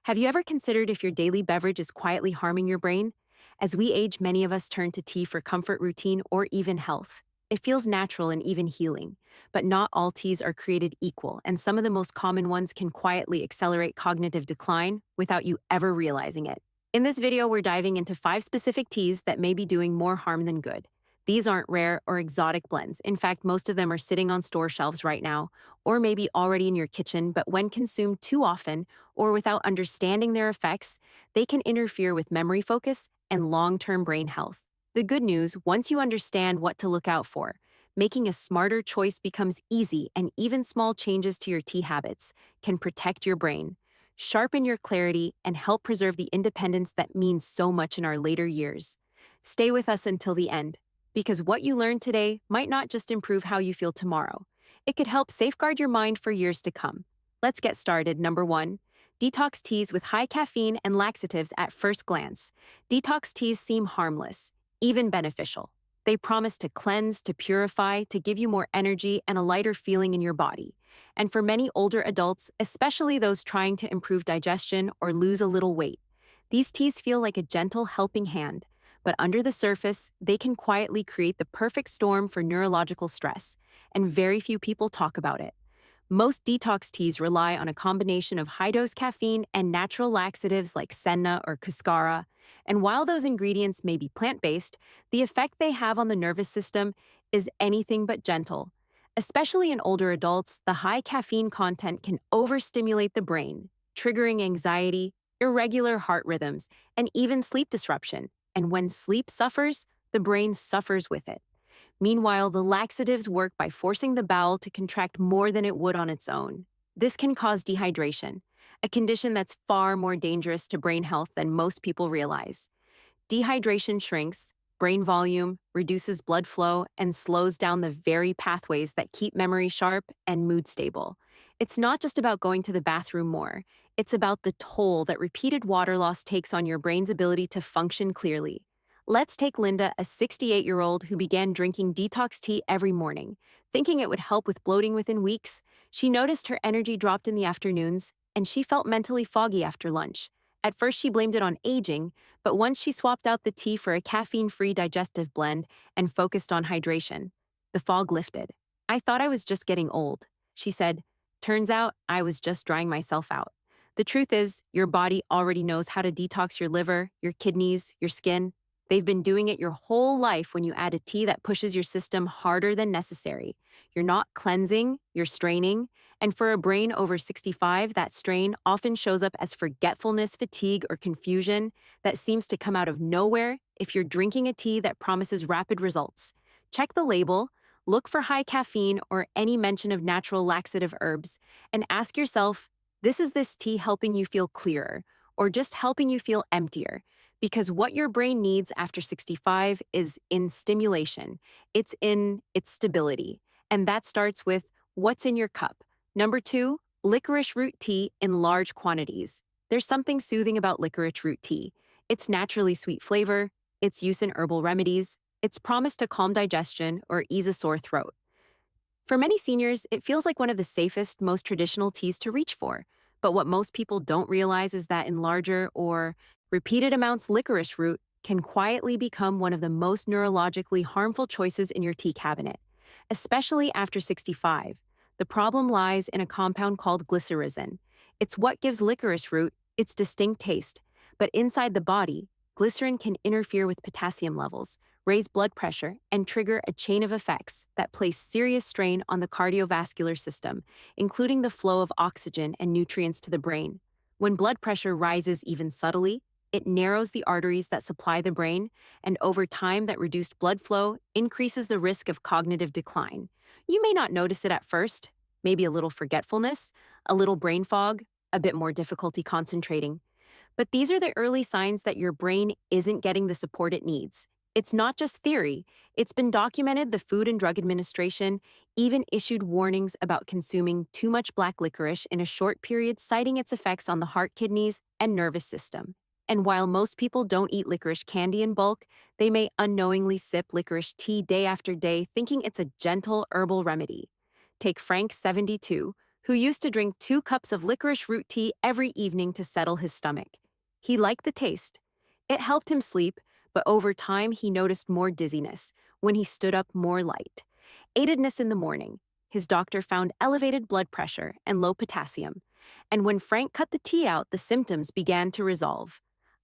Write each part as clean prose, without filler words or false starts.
Have you ever considered if your daily beverage is quietly harming your brain? As we age, many of us turn to tea for comfort, routine, or even health. It feels natural and even healing, but not all teas are created equal, and some of the most common ones can quietly accelerate cognitive decline without you ever realizing it. In this video, we're diving into 5 specific teas that may be doing more harm than good. These aren't rare or exotic blends. In fact, most of them are sitting on store shelves right now, or maybe already in your kitchen, but when consumed too often, or without understanding their effects, they can interfere with memory focus and long term brain health. The good news, once you understand what to look out for, making a smarter choice becomes easy, and even small changes to your tea habits can protect your brain, sharpen your clarity, and help preserve the independence that means so much in our later years. Stay with us until the end, because what you learn today might not just improve how you feel tomorrow, it could help safeguard your mind for years to come. Let's get started. Number 1. Detox teas with high caffeine and laxatives at first glance. Detox teas seem harmless, even beneficial. They promise to cleanse, to purify, to give you more energy and a lighter feeling in your body. And for many older adults, especially those trying to improve digestion or lose a little weight, these teas feel like a gentle helping hand. But under the surface, they can quietly create the perfect storm for neurological stress, and very few people talk about it. Most detox teas rely on a combination of high-dose caffeine and natural laxatives like senna or cascara, and while those ingredients may be plant-based, the effect they have on the nervous system is anything but gentle. Especially in older adults, the high caffeine content can overstimulate the brain, triggering anxiety, irregular heart rhythms, and even sleep disruption. And when sleep suffers, the brain suffers with it. Meanwhile, the laxatives work by forcing the bowel to contract more than it would on its own. This can cause dehydration, a condition that's far more dangerous to brain health than most people realize. Dehydration shrinks brain volume, reduces blood flow, and slows down the very pathways that keep memory sharp and mood stable. It's not just about going to the bathroom more, it's about the toll that repeated water loss takes on your brain's ability to function clearly. Let's take Linda, a 68-year-old who began drinking detox tea every morning. Thinking it would help with bloating within weeks, she noticed her energy dropped in the afternoons, and she felt mentally foggy after lunch. At first, she blamed it on aging, but once she swapped out the tea for a caffeine-free digestive blend and focused on hydration, the fog lifted. "I thought I was just getting old," she said. "Turns out I was just drying myself out." The truth is, your body already knows how to detox your liver, your kidneys, your skin. They've been doing it your whole life. When you add a tea that pushes your system harder than necessary, you're not cleansing, you're straining. And for a brain over 65, that strain often shows up as forgetfulness, fatigue, or confusion that seems to come out of nowhere if you're drinking a tea that promises rapid results. Check the label, look for high caffeine or any mention of natural laxative herbs, and ask yourself, is this tea helping you feel clearer or just helping you feel emptier? Because what your brain needs after 65 is in stimulation. It's in its stability. And that starts with what's in your cup. Number 2, licorice root tea in large quantities. There's something soothing about licorice root tea. Its naturally sweet flavor, its use in herbal remedies, its promise to calm digestion or ease a sore throat. For many seniors, it feels like one of the safest, most traditional teas to reach for. But what most people don't realize is that in larger or repeated amounts, licorice root can quietly become one of the most neurologically harmful choices in your tea cabinet, especially after 65. The problem lies in a compound called glycyrrhizin. It's what gives licorice root its distinct taste, but inside the body, glycerin can interfere with potassium levels, raise blood pressure, and trigger a chain of effects that place serious strain on the cardiovascular system, including the flow of oxygen and nutrients to the brain. When blood pressure rises even subtly, it narrows the arteries that supply the brain, and over time, that reduced blood flow increases the risk of cognitive decline. You may not notice it at first, maybe a little forgetfulness, a little brain fog, a bit more difficulty concentrating. But these are the early signs that your brain isn't getting the support it needs. It's not just theory, it's been documented. The Food and Drug Administration even issued warnings about consuming too much black licorice in a short period, citing its effects on the heart, kidneys, and nervous system. And while most people don't eat licorice candy in bulk, they may unknowingly sip licorice tea day after day, thinking it's a gentle herbal remedy. Take Frank, 72, who used to drink 2 cups of licorice root tea every evening to settle his stomach. He liked the taste. It helped him sleep, but over time he noticed more dizziness when he stood up more light. Aidedness in the morning. His doctor found elevated blood pressure and low potassium. And when Frank cut the tea out, the symptoms began to resolve.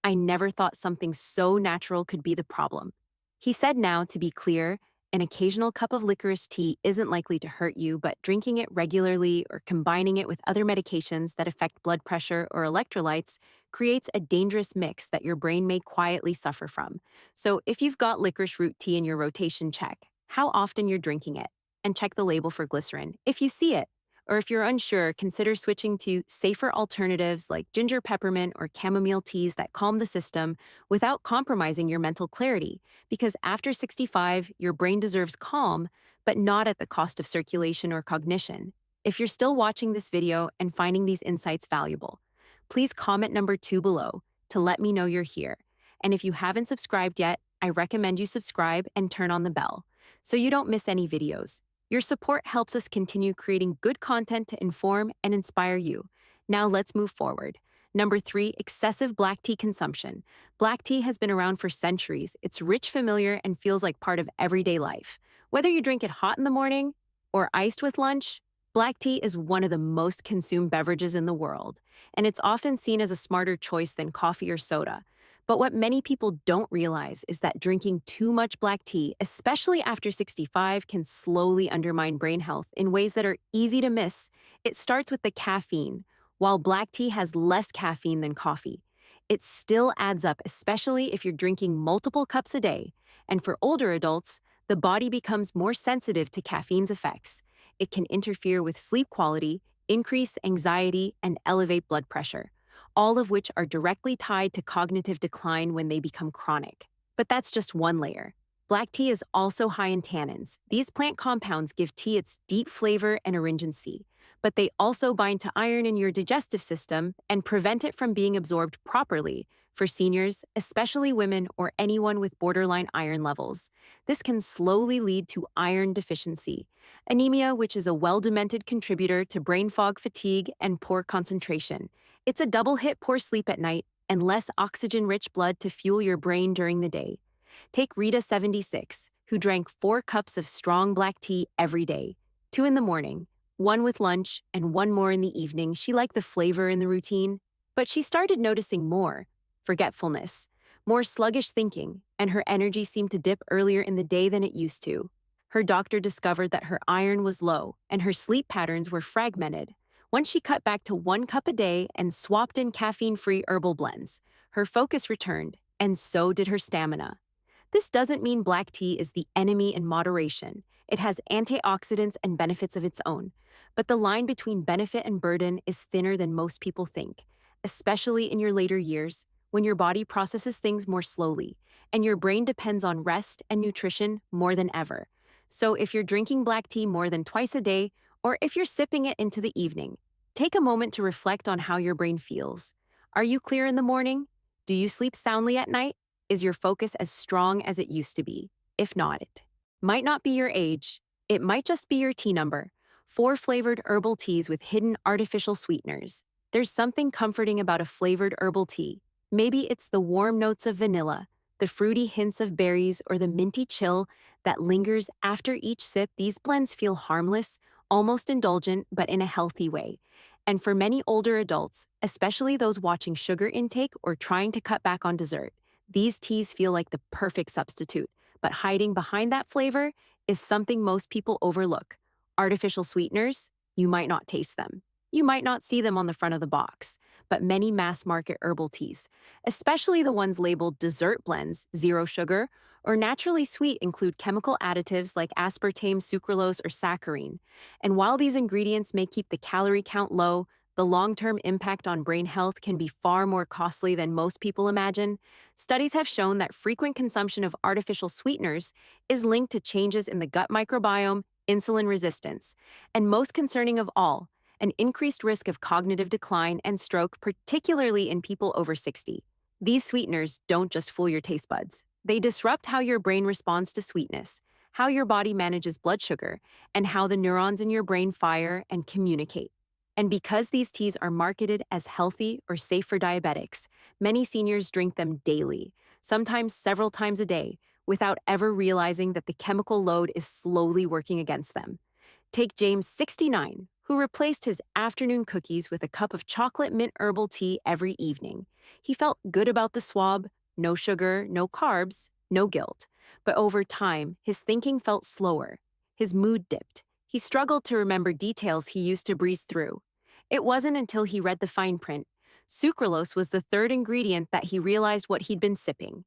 I never thought something so natural could be the problem. He said now, to be clear, an occasional cup of licorice tea isn't likely to hurt you, but drinking it regularly or combining it with other medications that affect blood pressure or electrolytes creates a dangerous mix that your brain may quietly suffer from. So if you've got licorice root tea in your rotation, check how often you're drinking it, and check the label for glycerin if you see it. Or if you're unsure, consider switching to safer alternatives like ginger peppermint or chamomile teas that calm the system without compromising your mental clarity. Because after 65, your brain deserves calm, but not at the cost of circulation or cognition. If you're still watching this video and finding these insights valuable, please comment number 2 below to let me know you're here. And if you haven't subscribed yet, I recommend you subscribe and turn on the bell so you don't miss any videos. Your support helps us continue creating good content to inform and inspire you. Now let's move forward. Number 3, excessive black tea consumption. Black tea has been around for centuries. It's rich, familiar, and feels like part of everyday life. Whether you drink it hot in the morning or iced with lunch, black tea is one of the most consumed beverages in the world, and it's often seen as a smarter choice than coffee or soda. But what many people don't realize is that drinking too much black tea, especially after 65, can slowly undermine brain health in ways that are easy to miss. It starts with the caffeine. While black tea has less caffeine than coffee, it still adds up, especially if you're drinking multiple cups a day. And for older adults, the body becomes more sensitive to caffeine's effects. It can interfere with sleep quality, increase anxiety, and elevate blood pressure, all of which are directly tied to cognitive decline when they become chronic. But that's just one layer. Black tea is also high in tannins. These plant compounds give tea its deep flavor and astringency, but they also bind to iron in your digestive system and prevent it from being absorbed properly. For seniors, especially women or anyone with borderline iron levels, this can slowly lead to iron deficiency, anemia, which is a well-documented contributor to brain fog, fatigue, and poor concentration. It's a double hit: poor sleep at night and less oxygen-rich blood to fuel your brain during the day. Take Rita, 76, who drank 4 cups of strong black tea every day, 2 in the morning, 1 with lunch, and 1 more in the evening. She liked the flavor in the routine, but she started noticing more forgetfulness, more sluggish thinking, and her energy seemed to dip earlier in the day than it used to. Her doctor discovered that her iron was low and her sleep patterns were fragmented. Once she cut back to 1 cup a day and swapped in caffeine-free herbal blends, her focus returned, and so did her stamina. This doesn't mean black tea is the enemy in moderation. It has antioxidants and benefits of its own. But the line between benefit and burden is thinner than most people think, especially in your later years, when your body processes things more slowly, and your brain depends on rest and nutrition more than ever. So if you're drinking black tea more than twice a day, or if you're sipping it into the evening, take a moment to reflect on how your brain feels. Are you clear in the morning? Do you sleep soundly at night? Is your focus as strong as it used to be? If not, it might not be your age. It might just be your tea number. 4 flavored herbal teas with hidden artificial sweeteners. There's something comforting about a flavored herbal tea. Maybe it's the warm notes of vanilla, the fruity hints of berries, or the minty chill that lingers after each sip. These blends feel harmless, almost indulgent, but in a healthy way. And for many older adults, especially those watching sugar intake or trying to cut back on dessert, these teas feel like the perfect substitute. But hiding behind that flavor is something most people overlook. Artificial sweeteners, you might not taste them. You might not see them on the front of the box, but many mass-market herbal teas, especially the ones labeled dessert blends, zero sugar, or naturally sweet, include chemical additives like aspartame, sucralose, or saccharin. And while these ingredients may keep the calorie count low, the long-term impact on brain health can be far more costly than most people imagine. Studies have shown that frequent consumption of artificial sweeteners is linked to changes in the gut microbiome, insulin resistance, and most concerning of all, an increased risk of cognitive decline and stroke, particularly in people over 60. These sweeteners don't just fool your taste buds. They disrupt how your brain responds to sweetness, how your body manages blood sugar, and how the neurons in your brain fire and communicate. And because these teas are marketed as healthy or safe for diabetics, many seniors drink them daily, sometimes several times a day, without ever realizing that the chemical load is slowly working against them. Take James, 69, who replaced his afternoon cookies with a cup of chocolate mint herbal tea every evening. He felt good about the swab, no sugar, no carbs, no guilt. But over time, his thinking felt slower. His mood dipped. He struggled to remember details he used to breeze through. It wasn't until he read the fine print. Sucralose was the third ingredient that he realized what he'd been sipping.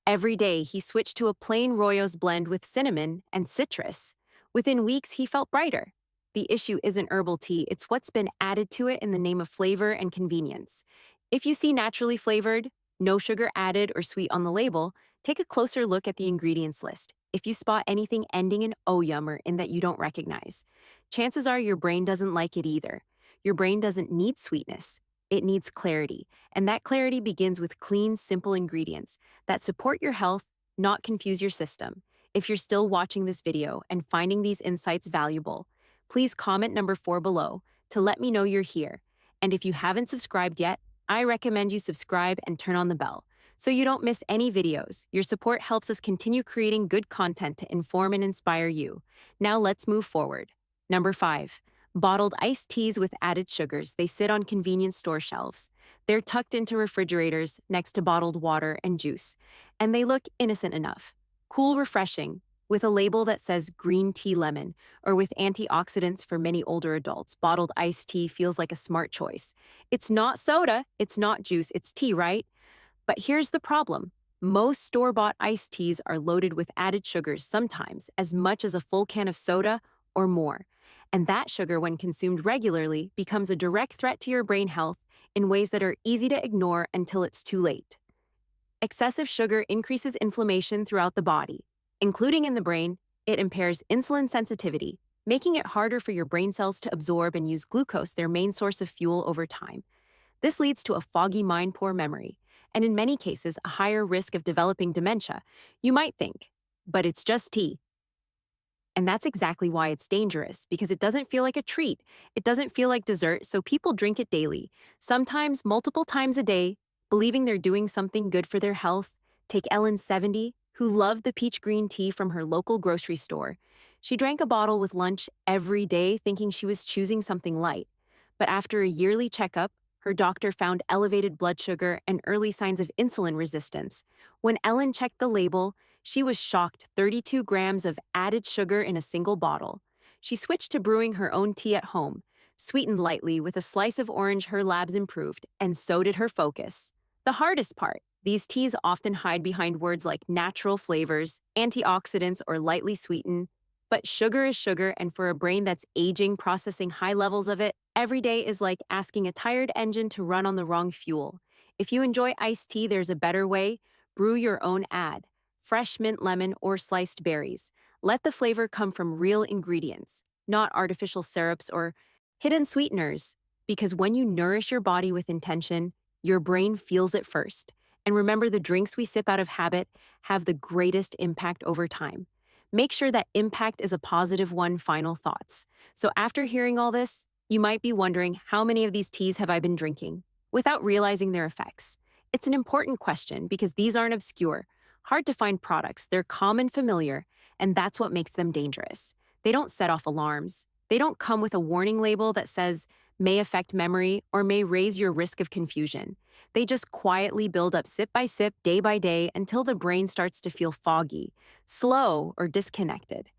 Every day, he switched to a plain Royos blend with cinnamon and citrus. Within weeks, he felt brighter. The issue isn't herbal tea, it's what's been added to it in the name of flavor and convenience. If you see naturally flavored, no sugar added or sweet on the label, take a closer look at the ingredients list. If you spot anything ending in oyum or in that you don't recognize, chances are your brain doesn't like it either. Your brain doesn't need sweetness. It needs clarity, and that clarity begins with clean, simple ingredients that support your health, not confuse your system. If you're still watching this video and finding these insights valuable, please comment number 4 below to let me know you're here. And if you haven't subscribed yet, I recommend you subscribe and turn on the bell so you don't miss any videos. Your support helps us continue creating good content to inform and inspire you. Now let's move forward. Number 5. Bottled iced teas with added sugars. They sit on convenience store shelves. They're tucked into refrigerators next to bottled water and juice, and they look innocent enough. Cool, refreshing, with a label that says green tea lemon, or with antioxidants for many older adults. Bottled iced tea feels like a smart choice. It's not soda, it's not juice, it's tea, right? But here's the problem. Most store-bought iced teas are loaded with added sugars, sometimes as much as a full can of soda or more. And that sugar, when consumed regularly, becomes a direct threat to your brain health in ways that are easy to ignore until it's too late. Excessive sugar increases inflammation throughout the body, including in the brain. It impairs insulin sensitivity, making it harder for your brain cells to absorb and use glucose, their main source of fuel, over time. This leads to a foggy mind, poor memory, and in many cases, a higher risk of developing dementia. You might think, but it's just tea. And that's exactly why it's dangerous, because it doesn't feel like a treat. It doesn't feel like dessert, so people drink it daily, sometimes multiple times a day, believing they're doing something good for their health. Take Ellen, 70, who loved the peach green tea from her local grocery store. She drank a bottle with lunch every day, thinking she was choosing something light. But after a yearly checkup, her doctor found elevated blood sugar and early signs of insulin resistance. When Ellen checked the label, she was shocked: 32 grams of added sugar in a single bottle. She switched to brewing her own tea at home. Sweetened lightly with a slice of orange, her labs improved, and so did her focus. The hardest part: these teas often hide behind words like natural flavors, antioxidants, or lightly sweetened. But sugar is sugar, and for a brain that's aging, processing high levels of it every day is like asking a tired engine to run on the wrong fuel. If you enjoy iced tea, there's a better way. Brew your own. Add fresh mint, lemon, or sliced berries. Let the flavor come from real ingredients, not artificial syrups or hidden sweeteners. Because when you nourish your body with intention, your brain feels it first. And remember, the drinks we sip out of habit have the greatest impact over time. Make sure that impact is a positive one. Final thoughts. So after hearing all this, you might be wondering, how many of these teas have I been drinking without realizing their effects? It's an important question, because these aren't obscure, hard to find products. They're common, familiar, and that's what makes them dangerous. They don't set off alarms. They don't come with a warning label that says may affect memory or may raise your risk of confusion. They just quietly build up, sip by sip, day by day, until the brain starts to feel foggy, slow, or disconnected.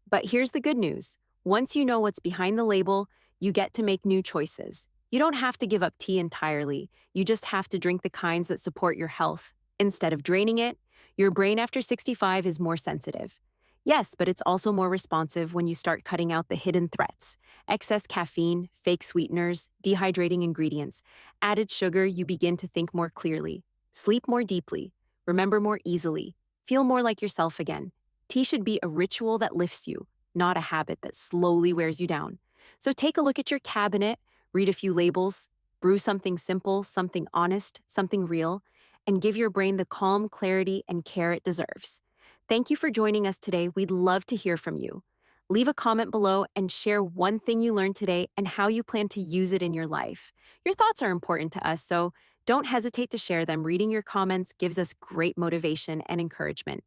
But here's the good news. Once you know what's behind the label, you get to make new choices. You don't have to give up tea entirely. You just have to drink the kinds that support your health. Instead of draining it, your brain after 65 is more sensitive. Yes, but it's also more responsive when you start cutting out the hidden threats: excess caffeine, fake sweeteners, dehydrating ingredients, added sugar. You begin to think more clearly, sleep more deeply, remember more easily, feel more like yourself again. Tea should be a ritual that lifts you, not a habit that slowly wears you down. So take a look at your cabinet, read a few labels, brew something simple, something honest, something real, and give your brain the calm, clarity, and care it deserves. Thank you for joining us today. We'd love to hear from you. Leave a comment below and share one thing you learned today and how you plan to use it in your life. Your thoughts are important to us, so don't hesitate to share them. Reading your comments gives us great motivation and encouragement.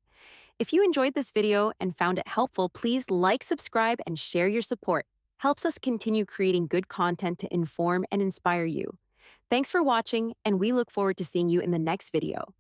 If you enjoyed this video and found it helpful, please like, subscribe, and share your support. Helps us continue creating good content to inform and inspire you. Thanks for watching, and we look forward to seeing you in the next video.